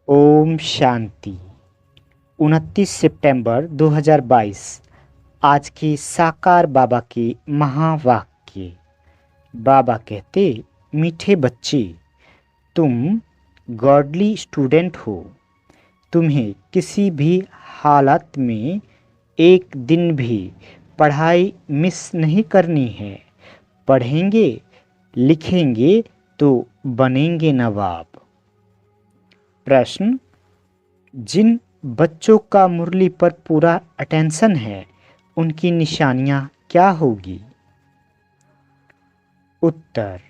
ओम शांति। 29 सितंबर 2022 आज की साकार बाबा के महावाक्य। बाबा कहते, मीठे बच्चे, तुम गॉडली स्टूडेंट हो। तुम्हें किसी भी हालत में एक दिन भी पढ़ाई मिस नहीं करनी है। पढ़ेंगे, लिखेंगे तो बनेंगे नवाब। प्रश्न: जिन बच्चों का मुरली पर पूरा अटेंशन है, उनकी निशानियां क्या होगी? उत्तर: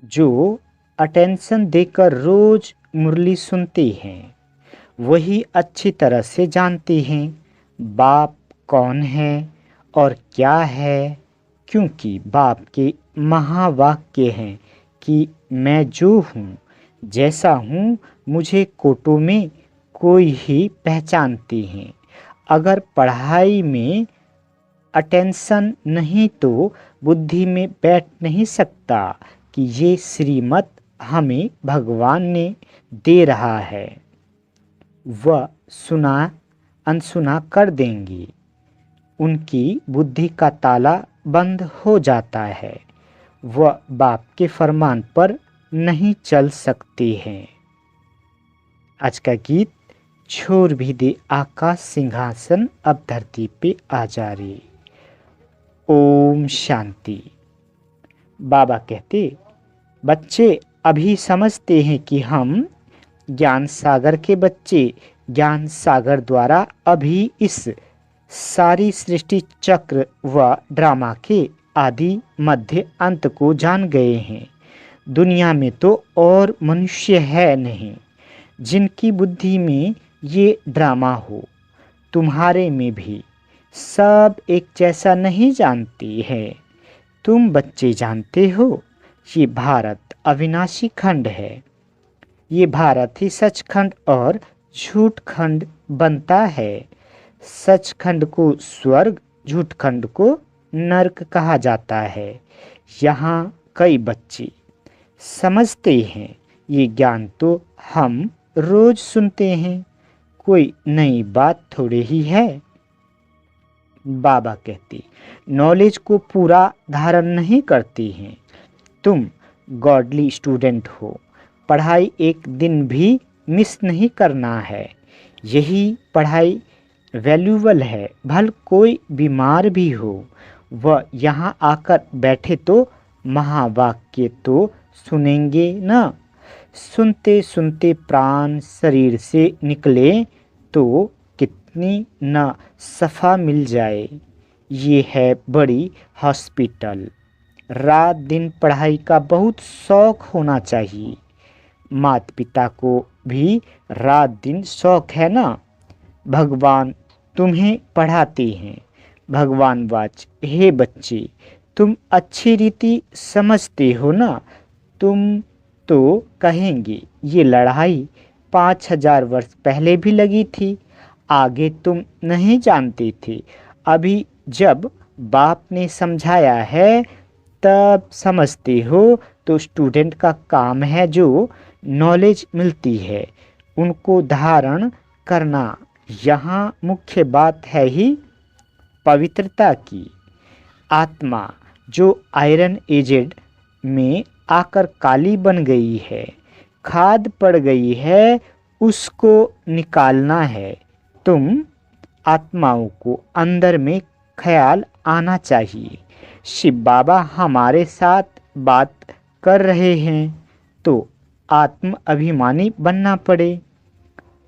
जो अटेंशन देकर रोज मुरली सुनते हैं, वही अच्छी तरह से जानते हैं बाप कौन है और क्या है, क्योंकि बाप के महावाक्य हैं कि मैं जो हूँ, जैसा हूँ, मुझे कोटों में कोई ही पहचानते हैं। अगर पढ़ाई में अटेंशन नहीं तो बुद्धि में बैठ नहीं सकता कि ये श्रीमत हमें भगवान ने दे रहा है। वह सुना अनसुना कर देंगे। उनकी बुद्धि का ताला बंद हो जाता है। वह बाप के फरमान पर नहीं चल सकते हैं। आज का गीत: छोड़ भी दे आकाश सिंहासन, अब धरती पे आ जा रे। ओम शांति। बाबा कहते, बच्चे अभी समझते हैं कि हम ज्ञान सागर के बच्चे ज्ञान सागर द्वारा अभी इस सारी सृष्टि चक्र व ड्रामा के आदि मध्य अंत को जान गए हैं। दुनिया में तो और मनुष्य है नहीं जिनकी बुद्धि में ये ड्रामा हो। तुम्हारे में भी सब एक जैसा नहीं जानते हैं। तुम बच्चे जानते हो, ये भारत अविनाशी खंड है। ये भारत ही सचखंड और झूठ खंड बनता है। सचखंड को स्वर्ग, झूठ खंड को नरक कहा जाता है। यहाँ कई बच्चे समझते हैं ये ज्ञान तो हम रोज सुनते हैं, कोई नई बात थोड़े ही है। बाबा कहते, नॉलेज को पूरा धारण नहीं करते हैं। तुम गॉडली स्टूडेंट हो। पढ़ाई एक दिन भी मिस नहीं करना है। यही पढ़ाई वैल्यूबल है। भल कोई बीमार भी हो, वह यहाँ आकर बैठे तो महावाक्य तो सुनेंगे ना। सुनते सुनते प्राण शरीर से निकले तो कितनी न सफ़ा मिल जाए। ये है बड़ी हॉस्पिटल। रात दिन पढ़ाई का बहुत शौक होना चाहिए। माता पिता को भी रात दिन शौक है ना। भगवान तुम्हें पढ़ाते हैं। भगवान वाच, हे बच्चे, तुम अच्छी रीति समझते हो ना। तुम तो कहेंगे ये लड़ाई 5000 वर्ष पहले भी लगी थी, आगे तुम नहीं जानते थे। अभी जब बाप ने समझाया है तब समझते हो। तो स्टूडेंट का काम है जो नॉलेज मिलती है उनको धारण करना। यहाँ मुख्य बात है ही पवित्रता की। आत्मा जो आयरन एजेड में आकर काली बन गई है, खाद पड़ गई है, उसको निकालना है। तुम आत्माओं को अंदर में ख्याल आना चाहिए, शिव बाबा हमारे साथ बात कर रहे हैं, तो आत्म अभिमानी बनना पड़े।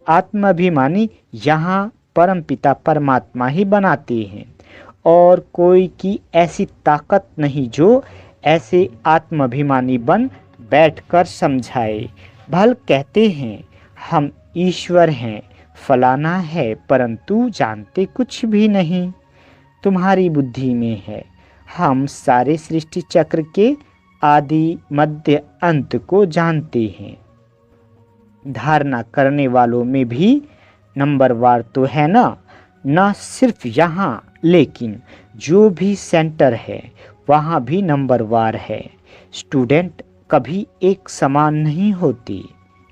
आत्म अभिमानी यहाँ परमपिता परमात्मा ही बनाते हैं और कोई की ऐसी ताकत नहीं जो ऐसे आत्माभिमानी बन बैठकर समझाए। भल कहते हैं हम ईश्वर हैं, फलाना है, परंतु जानते कुछ भी नहीं। तुम्हारी बुद्धि में है। हम सारे सृष्टि चक्र के आदि मध्य अंत को जानते हैं। धारणा करने वालों में भी नंबरवार तो है ना। न सिर्फ यहाँ, लेकिन जो भी सेंटर है वहाँ भी नंबरवार है। स्टूडेंट कभी एक समान नहीं होती।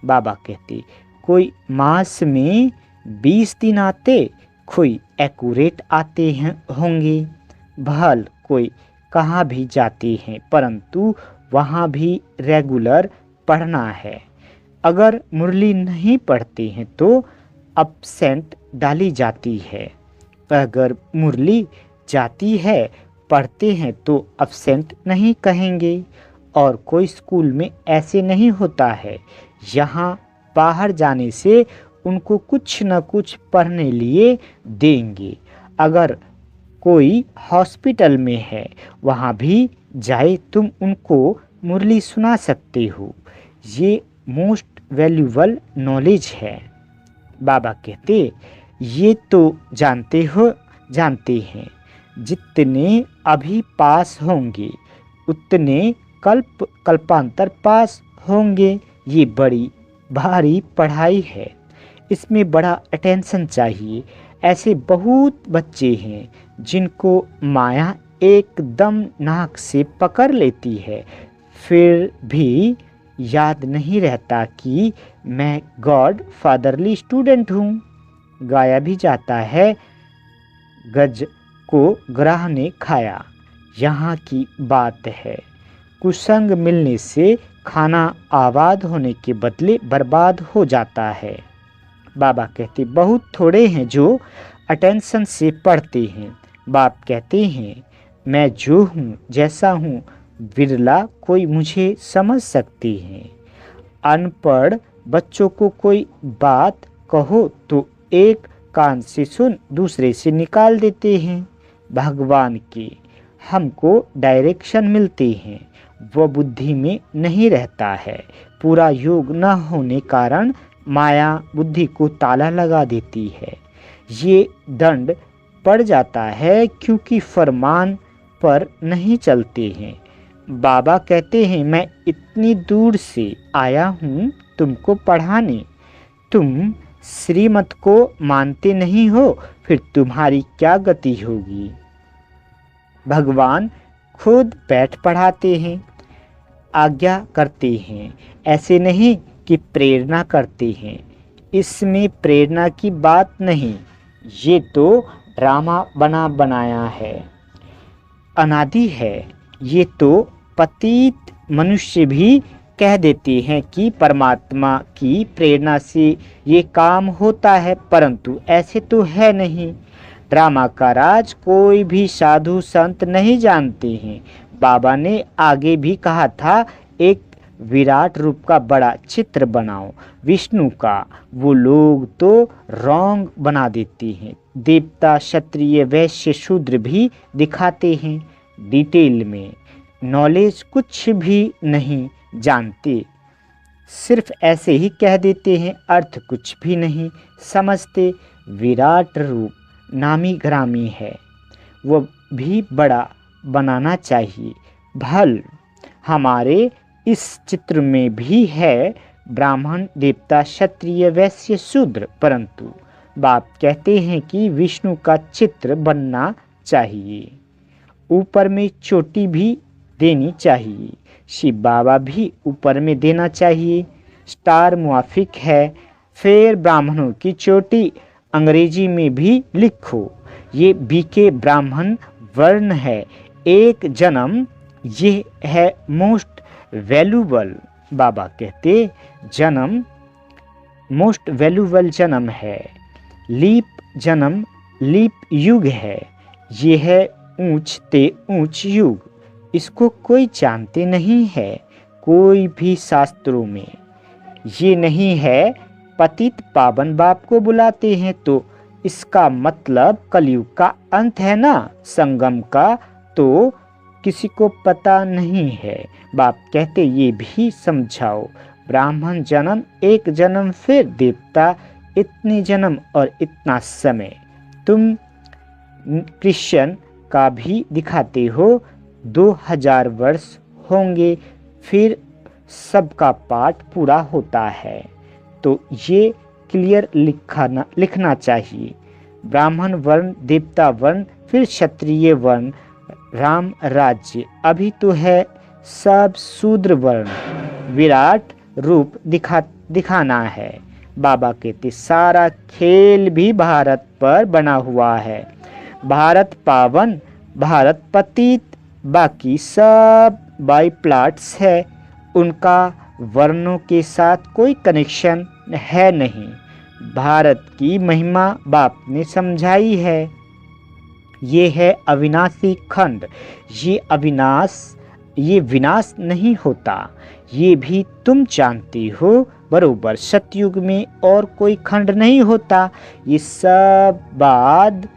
बाबा कहते, कोई मास में 20 दिन आते, कोई एक्यूरेट आते हैं होंगे। भल कोई कहाँ भी जाते हैं, परंतु वहाँ भी रेगुलर पढ़ना है। अगर मुरली नहीं पढ़ते हैं तो अब्सेंट डाली जाती है। अगर मुरली जाती है, पढ़ते हैं तो अब्सेंट नहीं कहेंगे। और कोई स्कूल में ऐसे नहीं होता है, यहाँ बाहर जाने से उनको कुछ न कुछ पढ़ने लिए देंगे। अगर कोई हॉस्पिटल में है, वहाँ भी जाए तुम उनको मुरली सुना सकते हो। ये मोस्ट वैल्यूबल नॉलेज है। बाबा कहते, ये तो जानते हैं, जितने अभी पास होंगे उतने कल्पांतर पास होंगे। ये बड़ी भारी पढ़ाई है, इसमें बड़ा अटेंशन चाहिए। ऐसे बहुत बच्चे हैं जिनको माया एकदम नाक से पकड़ लेती है, फिर भी याद नहीं रहता कि मैं गॉड फादरली स्टूडेंट हूँ। गाया भी जाता है, गज को ग्राह ने खाया। यहाँ की बात है, कुसंग मिलने से खाना आबाद होने के बदले बर्बाद हो जाता है। बाबा कहते, बहुत थोड़े हैं जो अटेंशन से पढ़ते हैं। बाप कहते हैं, मैं जो हूँ, जैसा हूँ, बिरला कोई मुझे समझ सकते हैं। अनपढ़ बच्चों को कोई बात कहो तो एक कान से सुन दूसरे से निकाल देते हैं। भगवान के हमको डायरेक्शन मिलते हैं, वो बुद्धि में नहीं रहता है। पूरा योग न होने कारण माया बुद्धि को ताला लगा देती है। ये दंड पड़ जाता है क्योंकि फरमान पर नहीं चलते हैं। बाबा कहते हैं, मैं इतनी दूर से आया हूँ तुमको पढ़ाने, तुम श्रीमत को मानते नहीं हो, फिर तुम्हारी क्या गति होगी। भगवान खुद बैठ पढ़ाते हैं, आज्ञा करते हैं, ऐसे नहीं कि प्रेरणा करते हैं। इसमें प्रेरणा की बात नहीं, ये तो ड्रामा बनाया है, अनादि है। ये तो पतित मनुष्य भी कह देते हैं कि परमात्मा की प्रेरणा से ये काम होता है, परंतु ऐसे तो है नहीं। ड्रामा का राज कोई भी साधु संत नहीं जानते हैं। बाबा ने आगे भी कहा था, एक विराट रूप का बड़ा चित्र बनाओ विष्णु का। वो लोग तो रॉन्ग बना देते हैं। देवता, क्षत्रिय, वैश्य, शूद्र भी दिखाते हैं। डिटेल में नॉलेज कुछ भी नहीं जानते, सिर्फ ऐसे ही कह देते हैं, अर्थ कुछ भी नहीं समझते। विराट रूप नामी ग्रामी है, वो भी बड़ा बनाना चाहिए। भल हमारे इस चित्र में भी है ब्राह्मण, देवता, क्षत्रिय, वैश्य, शूद्र, परंतु बाप कहते हैं कि विष्णु का चित्र बनना चाहिए। ऊपर में चोटी भी देनी चाहिए, शिव बाबा भी ऊपर में देना चाहिए। स्टार मुआफिक है। फिर ब्राह्मणों की चोटी अंग्रेजी में भी लिखो। ये बीके ब्राह्मण वर्ण है। एक जन्म ये है मोस्ट वैल्यूबल। बाबा कहते जन्म मोस्ट वैल्यूबल जन्म है। लीप जन्म लीप युग है। ये है ऊंच ते ऊंच युग। इसको कोई जानते नहीं है, कोई भी शास्त्रों में ये नहीं है। पतित पावन बाप को बुलाते हैं तो इसका मतलब कलयुग का अंत है ना, संगम का तो किसी को पता नहीं है। बाप कहते ये भी समझाओ, ब्राह्मण जन्म एक जन्म, फिर देवता इतने जन्म और इतना समय। तुम क्रिश्चियन का भी दिखाते हो, 2000 वर्ष होंगे फिर सबका पाठ पूरा होता है। तो ये क्लियर लिखना चाहिए। ब्राह्मण वर्ण, देवता वर्ण, फिर क्षत्रिय वर्ण, राम राज्य। अभी तो है सब शूद्र वर्ण। विराट रूप दिखाना है। बाबा कहते सारा खेल भी भारत पर बना हुआ है। भारत पावन, भारत पतित, बाकी सब बाई प्लाट्स है। उनका वर्णों के साथ कोई कनेक्शन है नहीं। भारत की महिमा बाप ने समझाई है। ये है अविनाशी खंड। ये विनाश नहीं होता, ये भी तुम जानती हो बरोबर। सतयुग में और कोई खंड नहीं होता, ये सब बाद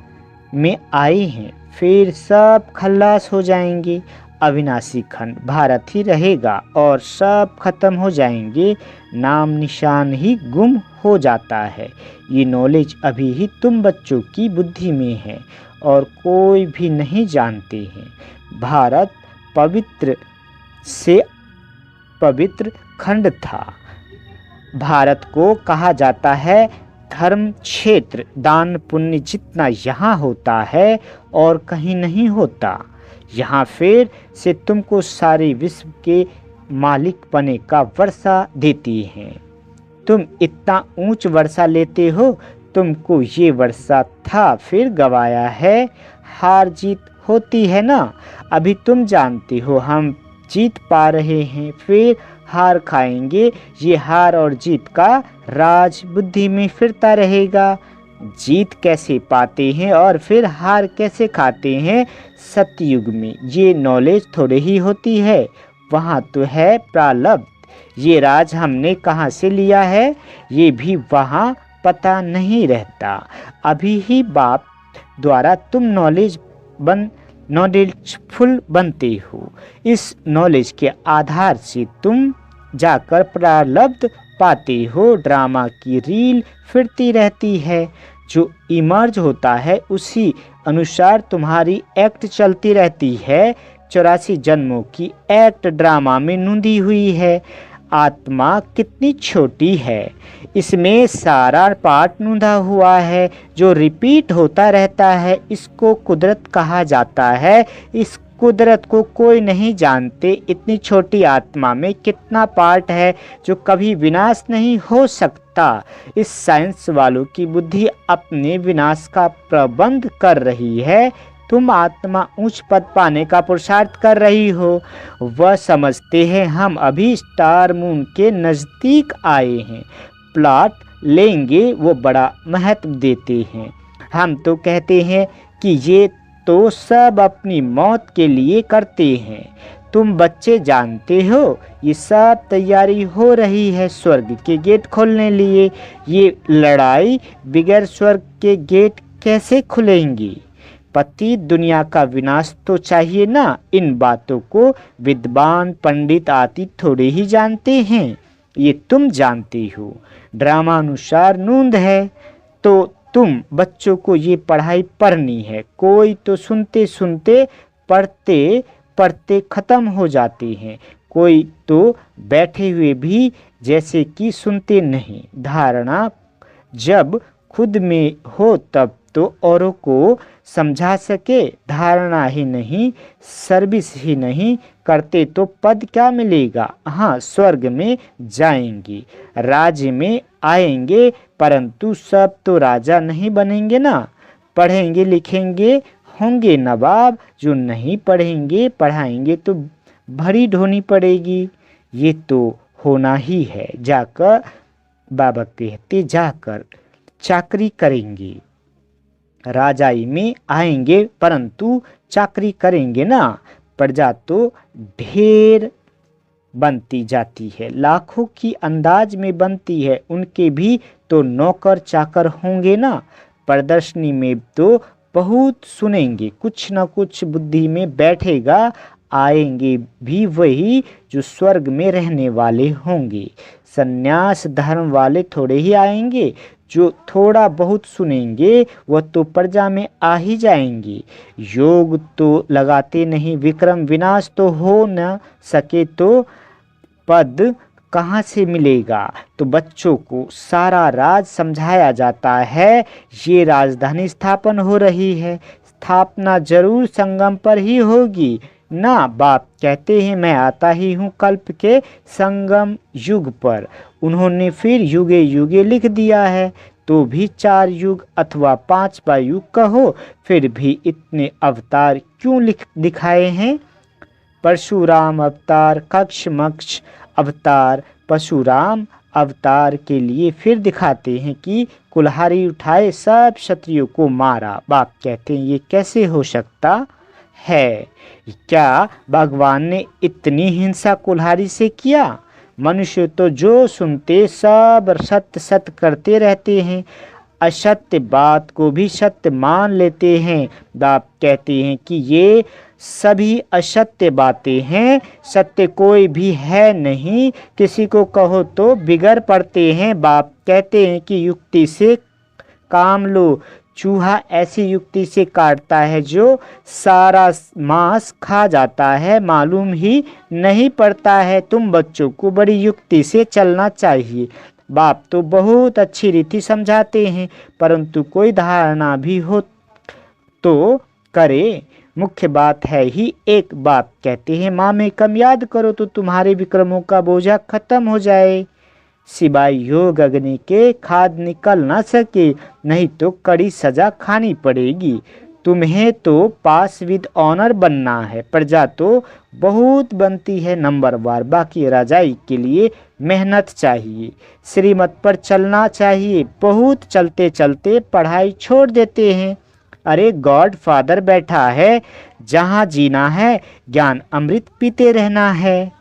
में आए हैं, फिर सब खल्लास हो जाएंगे। अविनाशी खंड भारत ही रहेगा और सब खत्म हो जाएंगे, नाम निशान ही गुम हो जाता है। ये नॉलेज अभी ही तुम बच्चों की बुद्धि में है और कोई भी नहीं जानते हैं। भारत पवित्र से पवित्र खंड था। भारत को कहा जाता है धर्म क्षेत्र। दान पुण्य जितना यहाँ होता है और कहीं नहीं होता। यहाँ फिर से तुमको सारे विश्व के मालिक बने का वर्षा देती हैं। तुम इतना ऊंच वर्षा लेते हो, तुमको ये वर्षा था फिर गवाया है। हार जीत होती है ना, अभी तुम जानते हो हम जीत पा रहे हैं, फिर हार खाएंगे। ये हार और जीत का राज बुद्धि में फिरता रहेगा। जीत कैसे पाते हैं और फिर हार कैसे खाते हैं, सतयुग में ये नॉलेज थोड़ी ही होती है। वहाँ तो है प्रारब्ध। ये राज हमने कहाँ से लिया है, ये भी वहाँ पता नहीं रहता। अभी ही बाप द्वारा तुम नॉलेजफुल बनते हो। इस नॉलेज के आधार से तुम जाकर प्रारब्ध पाते हो। ड्रामा की रील फिरती रहती है, जो इमर्ज होता है उसी अनुसार तुम्हारी एक्ट चलती रहती है। 84 जन्मों की एक्ट ड्रामा में नूंदी हुई है। आत्मा कितनी छोटी है, इसमें सारा पार्ट नूंधा हुआ है जो रिपीट होता रहता है। इसको कुदरत कहा जाता है। इस कुदरत को कोई नहीं जानते। इतनी छोटी आत्मा में कितना पार्ट है जो कभी विनाश नहीं हो सकता। इस साइंस वालों की बुद्धि अपने विनाश का प्रबंध कर रही है। तुम आत्मा उच्च पद पाने का पुरुषार्थ कर रही हो। वह समझते हैं हम अभी स्टार मून के नज़दीक आए हैं, प्लॉट लेंगे, वो बड़ा महत्व देते हैं। हम तो कहते हैं कि ये तो सब अपनी मौत के लिए करते हैं। तुम बच्चे जानते हो ये सब तैयारी हो रही है स्वर्ग के गेट खोलने लिए। ये लड़ाई बगैर स्वर्ग के गेट कैसे खुलेंगी? पति दुनिया का विनाश तो चाहिए ना। इन बातों को विद्वान पंडित आदि थोड़े ही जानते हैं, ये तुम जानती हो। ड्रामानुसार नूंद है तो तुम बच्चों को ये पढ़ाई पढ़नी है। कोई तो सुनते सुनते पढ़ते पढ़ते ख़त्म हो जाते हैं, कोई तो बैठे हुए भी जैसे कि सुनते नहीं। धारणा जब खुद में हो तब तो औरों को समझा सके। धारणा ही नहीं, सर्विस ही नहीं करते तो पद क्या मिलेगा? हाँ, स्वर्ग में जाएंगे, राज्य में आएंगे, परंतु सब तो राजा नहीं बनेंगे ना। पढ़ेंगे लिखेंगे होंगे नवाब, जो नहीं पढ़ेंगे पढ़ाएंगे तो भरी ढोनी पड़ेगी। ये तो होना ही है। जाकर बाबा कहते जाकर चाकरी करेंगे, राजाई में आएंगे, परंतु चाकरी करेंगे ना। प्रजा तो ढेर बनती जाती है, लाखों की अंदाज में बनती है। उनके भी तो नौकर चाकर होंगे ना। प्रदर्शनी में तो बहुत सुनेंगे, कुछ न कुछ बुद्धि में बैठेगा। आएंगे भी वही जो स्वर्ग में रहने वाले होंगे। सन्यास धर्म वाले थोड़े ही आएंगे। जो थोड़ा बहुत सुनेंगे वह तो प्रजा में आ ही जाएंगे। योग तो लगाते नहीं, विक्रम विनाश तो हो न सके तो पद कहाँ से मिलेगा? तो बच्चों को सारा राज समझाया जाता है। ये राजधानी स्थापन हो रही है, स्थापना जरूर संगम पर ही होगी। ना, बाप कहते हैं मैं आता ही हूँ कल्प के संगम युग पर। उन्होंने फिर युगे युगे लिख दिया है, तो भी 4 युग अथवा 5वां युग कहो, फिर भी इतने अवतार क्यों दिखाए हैं? परशुराम अवतार, कक्षमक्ष अवतार, परशुराम अवतार के लिए फिर दिखाते हैं कि कुल्हाड़ी उठाए सब क्षत्रियों को मारा। बाप कहते हैं ये कैसे हो सकता है? क्या भगवान ने इतनी हिंसा कुल्हाड़ी से किया? मनुष्य तो जो सुनते सब सत्य सत्य करते रहते हैं, असत्य बात को भी सत्य मान लेते हैं। बाप कहते हैं कि ये सभी असत्य बातें हैं, सत्य कोई भी है नहीं। किसी को कहो तो बिगड़ पड़ते हैं। बाप कहते हैं कि युक्ति से काम लो। चूहा ऐसी युक्ति से काटता है जो सारा मांस खा जाता है, मालूम ही नहीं पड़ता है। तुम बच्चों को बड़ी युक्ति से चलना चाहिए। बाप तो बहुत अच्छी रीति समझाते हैं, परंतु कोई धारणा भी हो तो करे। मुख्य बात है ही एक। बाप कहते हैं माँ में कम याद करो तो तुम्हारे विक्रमों का बोझा खत्म हो जाए। सिवाय योग अग्नि के खाद निकल ना सके, नहीं तो कड़ी सजा खानी पड़ेगी। तुम्हें तो पास विद ऑनर बनना है, प्रजा तो बहुत बनती है नंबरवार। बाकी राजाई के लिए मेहनत चाहिए, श्रीमत पर चलना चाहिए। बहुत चलते चलते पढ़ाई छोड़ देते हैं। अरे गॉड फादर बैठा है, जहाँ जीना है ज्ञान अमृत पीते रहना है।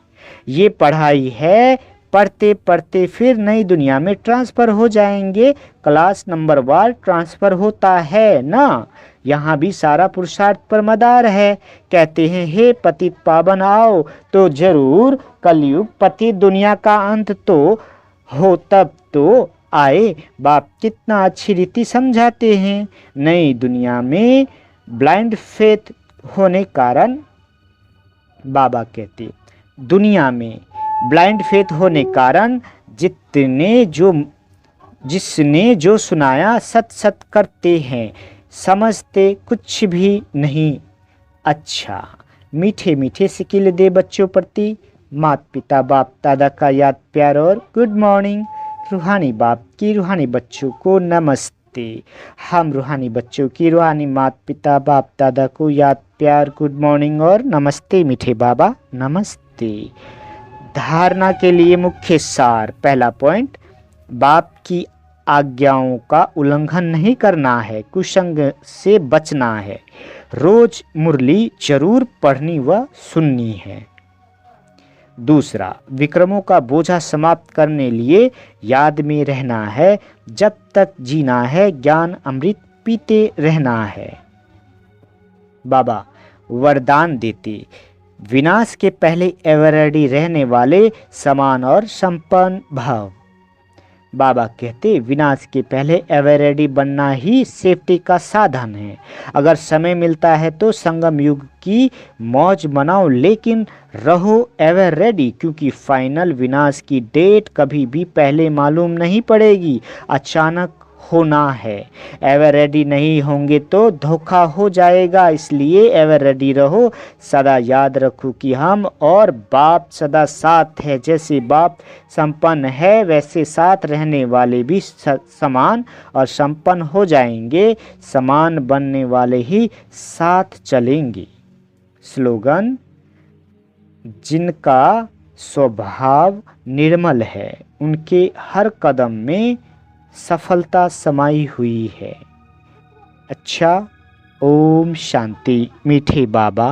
ये पढ़ाई है, पढ़ते पढ़ते फिर नई दुनिया में ट्रांसफ़र हो जाएंगे। क्लास नंबर वार ट्रांसफ़र होता है ना, यहाँ भी सारा पुरुषार्थ पर मदार है। कहते हैं हे पतित पावन आओ, तो जरूर कलयुग पति दुनिया का अंत तो हो तब तो आए। बाप कितना अच्छी रीति समझाते हैं। नई दुनिया में ब्लाइंड फेथ होने कारण, बाबा कहते दुनिया में ब्लाइंड फेथ होने कारण जिसने जो सुनाया सत सत करते हैं, समझते कुछ भी नहीं। अच्छा, मीठे मीठे सिकिल दे बच्चों प्रति माता पिता बाप दादा का याद प्यार और गुड मॉर्निंग। रूहानी बाप की रूहानी बच्चों को नमस्ते। हम रूहानी बच्चों की रूहानी माता पिता बाप दादा को याद प्यार गुड मॉर्निंग और नमस्ते मीठे बाबा नमस्ते। धारणा के लिए मुख्य सार। पहला पॉइंट, बाप की आज्ञाओं का उल्लंघन नहीं करना है, कुसंग से बचना है, रोज मुरली जरूर पढ़नी व सुननी है। दूसरा, विक्रमों का बोझा समाप्त करने लिए याद में रहना है, जब तक जीना है ज्ञान अमृत पीते रहना है। बाबा वरदान देते, विनाश के पहले एवर रेडी रहने वाले समान और संपन्न भाव। बाबा कहते विनाश के पहले एवर रेडी बनना ही सेफ्टी का साधन है। अगर समय मिलता है तो संगम युग की मौज मनाओ, लेकिन रहो एवर रेडी, क्योंकि फाइनल विनाश की डेट कभी भी पहले मालूम नहीं पड़ेगी, अचानक होना है। एवर रेडी नहीं होंगे तो धोखा हो जाएगा, इसलिए एवर रेडी रहो। सदा याद रखो कि हम और बाप सदा साथ है। जैसे बाप संपन्न है वैसे साथ रहने वाले भी समान और संपन्न हो जाएंगे। समान बनने वाले ही साथ चलेंगे। स्लोगन, जिनका स्वभाव निर्मल है उनके हर कदम में सफलता समाई हुई है। अच्छा, ओम शांति मीठे बाबा।